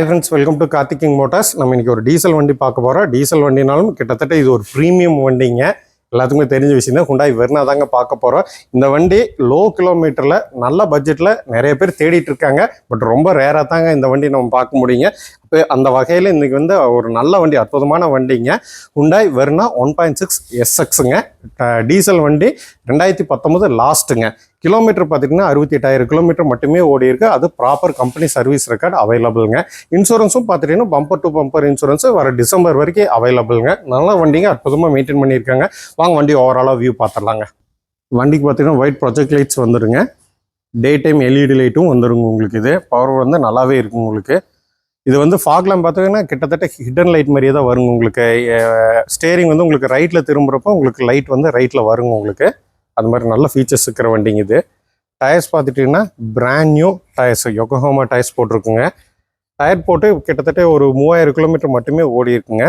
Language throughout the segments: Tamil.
Hi friends, welcome to Karthik King Motors. நம்ம இன்னைக்கு ஒரு டீசல் வண்டி பார்க்க போறோம். டீசல் வண்டினாலும் கிட்டத்தட்ட இது ஒரு பிரீமியம் வண்டிங்க. எல்லாத்துக்குமே தெரிஞ்ச விஷயம் தான். Hyundai Verna தாங்க பார்க்க போறோம். இந்த வண்டி லோ கிலோமீட்டர்ல நல்ல பட்ஜெட்ல நிறைய பேர் தேடிட்டு இருக்காங்க. பட் ரொம்ப ரேரா தாங்க இந்த வண்டி நம்ம பார்க்க முடியுங்க. இப்போ அந்த வகையில் இன்னைக்கு வந்து ஒரு நல்ல வண்டி, அற்புதமான வண்டிங்க. Hyundai Verna 1.6 SXங்க. டீசல் வண்டி 2019 லாஸ்ட்டுங்க. கிலோமீட்டர் பார்த்தீங்கன்னா 68,000 கிலோமீட்டர் மட்டுமே ஓடி இருக்கு. அது ப்ராப்பர் கம்பெனி சர்வீஸ் ரெக்கார்டு அவைலபிள்ங்க. இன்சூரன்ஸும் பார்த்துட்டீங்கன்னா பம்பர் டு பம்பர் இன்சூரன்ஸ் வர டிசம்பர் வரைக்கும் அவைலபிள்ங்க. நல்ல வண்டிங்க, அற்புதமாக மெயின்டைன் பண்ணியிருக்காங்க. வாங்க வண்டி ஓவராலாக வியூ பார்த்துடலாங்க. வண்டிக்கு பார்த்தீங்கன்னா ஒயிட் ப்ரொஜெக்ட் லைட்ஸ் வந்துடுங்க. டே டைம் எல்இடி லைட்டும் வந்துடுங்க. உங்களுக்கு இது பவர் வந்து நல்லாவே இருக்கும். உங்களுக்கு இது வந்து ஃபாக்லாம் பார்த்தீங்கன்னா கிட்டத்தட்ட ஹிடன் லைட் மாதிரியே தான் வருங்க. உங்களுக்கு ஸ்டேரிங் வந்து உங்களுக்கு ரைட்டில் திரும்புகிறப்போ உங்களுக்கு லைட் வந்து ரைட்டில் வருங்க. உங்களுக்கு அது மாதிரி நல்ல ஃபீச்சர்ஸ் இருக்கிற வண்டிங்க இது. டயர்ஸ் பார்த்துட்டிங்கன்னா brand new tyres, Yokohama tyres போட்டிருக்குங்க. டயர் போட்டு கிட்டத்தட்ட ஒரு 3000 கிலோமீட்டர் மட்டுமே ஓடி இருக்குங்க.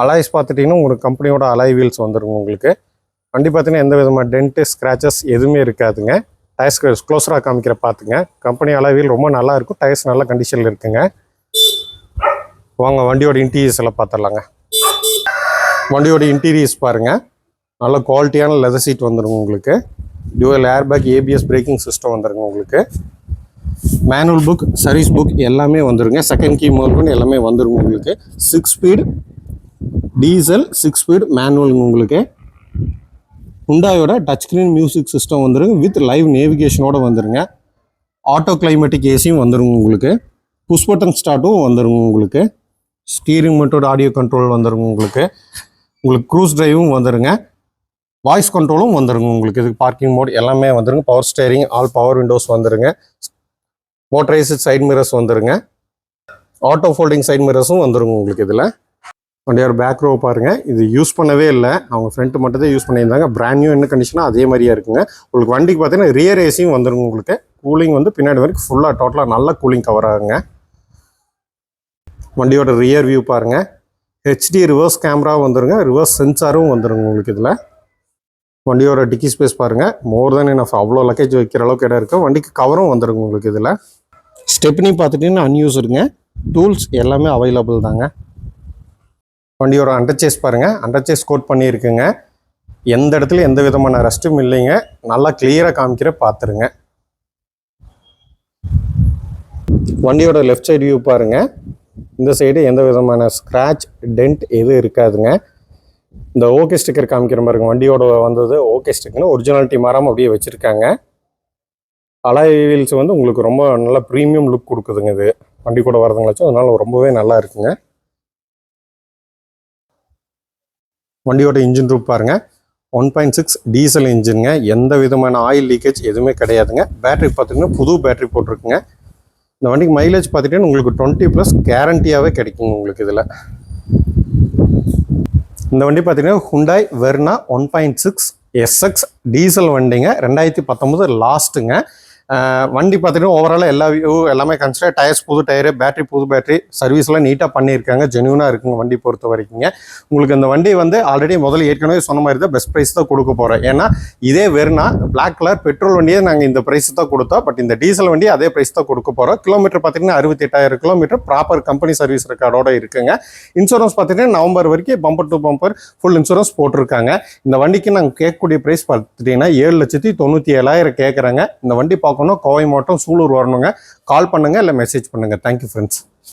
அலாய்ஸ் பார்த்துட்டிங்கன்னா உங்களுக்கு கம்பெனியோட அலாய் வீல்ஸ் வந்துருங்க. உங்களுக்கு வண்டி பார்த்தீங்கன்னா எந்த விதமான டென்ட்டு ஸ்க்ராச்சஸ் எதுவுமே இருக்காதுங்க. டயர்ஸ் க்ளோஸராக காமிக்கிற பார்த்துங்க. கம்பெனி அலாய் வீல் ரொம்ப நல்லா இருக்கும். டயர்ஸ் நல்ல கண்டிஷனில் இருக்குங்க. வாங்க வண்டியோட இன்டீரியர்ஸ் எல்லாம் பார்த்துடலாங்க. வண்டியோட இன்டீரியர்ஸ் பாருங்கள், நல்ல குவாலிட்டியான லெதர் சீட் வந்துருங்க. உங்களுக்கு dual airbag, ABS braking system வந்துருங்க. உங்களுக்கு மேனுவல் புக், சர்வீஸ் புக் எல்லாமே வந்துருங்க. செகண்ட் கீ முதல் எல்லாமே வந்துருங்க. உங்களுக்கு 6 ஸ்பீடு டீசல், 6 ஸ்பீடு மேனுவலுங்க. உங்களுக்கு ஹுண்டாயோட டச் ஸ்க்ரீன் மியூசிக் சிஸ்டம் வந்துருங்க. வித் லைவ் நேவிகேஷனோட வந்துருங்க. ஆட்டோ கிளைமேட்டிக் ஏசியும் வந்துருங்க. உங்களுக்கு புஷ் பட்டன் ஸ்டார்ட்டும் வந்துருங்க. உங்களுக்கு ஸ்டீரிங் மோட்டோட ஆடியோ கண்ட்ரோல் வந்துருங்க. உங்களுக்கு க்ரூஸ் டிரைவும் வந்துருங்க. வாய்ஸ் கண்ட்ரோலும் வந்துருங்க. உங்களுக்கு இதுக்கு பார்க்கிங் மோட் எல்லாமே வந்துருங்க. Power steering, all power Windows வந்துருங்க. மோட்டரைஸ்டு சைட் மிரர்ஸ் வந்துருங்க. ஆட்டோ ஃபோல்டிங் சைட் மிரர்ஸும் வந்துருங்க. உங்களுக்கு இதில் வண்டியோட பேக் ரோ பாருங்கள். இது யூஸ் பண்ணவே இல்லை, அவங்க ஃப்ரண்ட் மட்டும் தான் யூஸ் பண்ணியிருந்தாங்க. பிராண்ட் நியூ என்ன கண்டிஷனாக அதே மாதிரியா இருக்குங்க. உங்களுக்கு வண்டிக்கு பார்த்தீங்கன்னா ரியர் ஏசியும் வந்துருங்க. உங்களுக்கு கூலிங் வந்து பின்னாடி வரைக்கும் ஃபுல்லாக டோட்டலாக நல்ல கூலிங் கவர் ஆகுங்க. வண்டியோட ரியர் வியூ பாருங்கள். ஹெச்டி ரிவர்ஸ் கேமரா வந்துருங்க. ரிவர்ஸ் சென்சாரும் வந்துருங்க. உங்களுக்கு இதில் வண்டியோட டிக்கி ஸ்பேஸ் பாருங்கள், மோர் தென் எனஃப், அவ்வளோ லக்கேஜ் வைக்கிற அளவுக்கு இடம் இருக்குது. வண்டிக்கு கவரும் வந்துருங்க. உங்களுக்கு இதில் ஸ்டெப்னி பார்த்துட்டிங்கன்னா அன்யூஸ்டுங்க. டூல்ஸ் எல்லாமே அவைலபிள் தாங்க. வண்டியோட அண்டர்சேஸ் பாருங்கள், அண்டர்சேஸ் கோட் பண்ணியிருக்குங்க. எந்த இடத்துல எந்த விதமான ரெஸ்ட்டும் இல்லைங்க. நல்லா கிளியராக காமிக்கிற பார்த்துருங்க. வண்டியோட லெஃப்ட் சைடு வியூ பாருங்கள். இந்த சைடு எந்த விதமான ஸ்க்ராட்ச் டென்ட் எதுவும் இருக்காதுங்க. இந்த ஓகே ஸ்டிக்கர் காமிக்கிற மாதிரி இருக்கும். வண்டியோட வந்தது ஓகே ஸ்டிக்கர்னு ஒரிஜினாலிட்டி மாறாமல் அப்படியே வச்சுருக்காங்க. அலாய் வீல்ஸ் வந்து உங்களுக்கு ரொம்ப நல்லா ப்ரீமியம் லுக் கொடுக்குதுங்க. இது வண்டி கூட வரதுங்களாச்சும் அதனால ரொம்பவே நல்லா இருக்குங்க. வண்டியோட இன்ஜின் ரூப் பாருங்கள். 1.6 டீசல் இன்ஜினுங்க. எந்த விதமான ஆயில் லீக்கேஜ் எதுவுமே கிடையாதுங்க. பேட்டரி பார்த்திங்கன்னா புது பேட்டரி போட்டிருக்குங்க. இந்த வண்டிக்கு மைலேஜ் பார்த்துட்டீங்கன்னா உங்களுக்கு 20+ கேரண்டியாகவே கிடைக்குங்க. உங்களுக்கு இதில் இந்த வண்டி பார்த்தீங்கன்னா Hyundai Verna 1.6 SX டீசல் வண்டிங்க. 2019 லாஸ்ட்டுங்க. வண்டி பார்த்தீங்கன்னா ஓவராலாக எல்லாமே கன்சிடர். டயர்ஸ் புது டயரு, பேட்டரி புது பேட்டரி, சர்வீஸ்லாம் நீட்டாக பண்ணியிருக்காங்க. ஜென்யூனாக இருக்குங்க வண்டி பொறுத்த வரைக்குங்க. உங்களுக்கு இந்த வண்டி வந்து ஆல்ரெடி முதல்ல ஏற்கனவே சொன்ன மாதிரி தான் பெஸ்ட் ப்ரைஸ் தான் கொடுக்க போகிறோம். ஏன்னா இதே Verna பிளாக் கலர் பெட்ரோல் வண்டியே நாங்கள் இந்த ப்ரைஸ் தான் கொடுத்தோம். பட் இந்த டீசல் வண்டி அதே ப்ரைஸ் தான் கொடுக்க போகிறோம். கிலோமீட்டர் பார்த்தீங்கன்னா 68,000 கிலோமீட்டர் ப்ராப்பர் கம்பெனி சர்வீஸ் ரெக்கார்டோட இருக்குங்க. இன்சூரன்ஸ் பார்த்தீங்கன்னா நவம்பர் வரைக்கும் bumper to bumper full insurance போட்டிருக்காங்க. இந்த வண்டிக்கு நாங்கள் கேட்கக்கூடிய ப்ரைஸ் பார்த்துட்டிங்கன்னா 7,97,000 கேட்குறாங்க. இந்த வண்டி கோவை மாவட்டம் சூலூர் வரணுங்க. கால் பண்ணுங்க, இல்லை மெசேஜ் பண்ணுங்க. Thank you friends.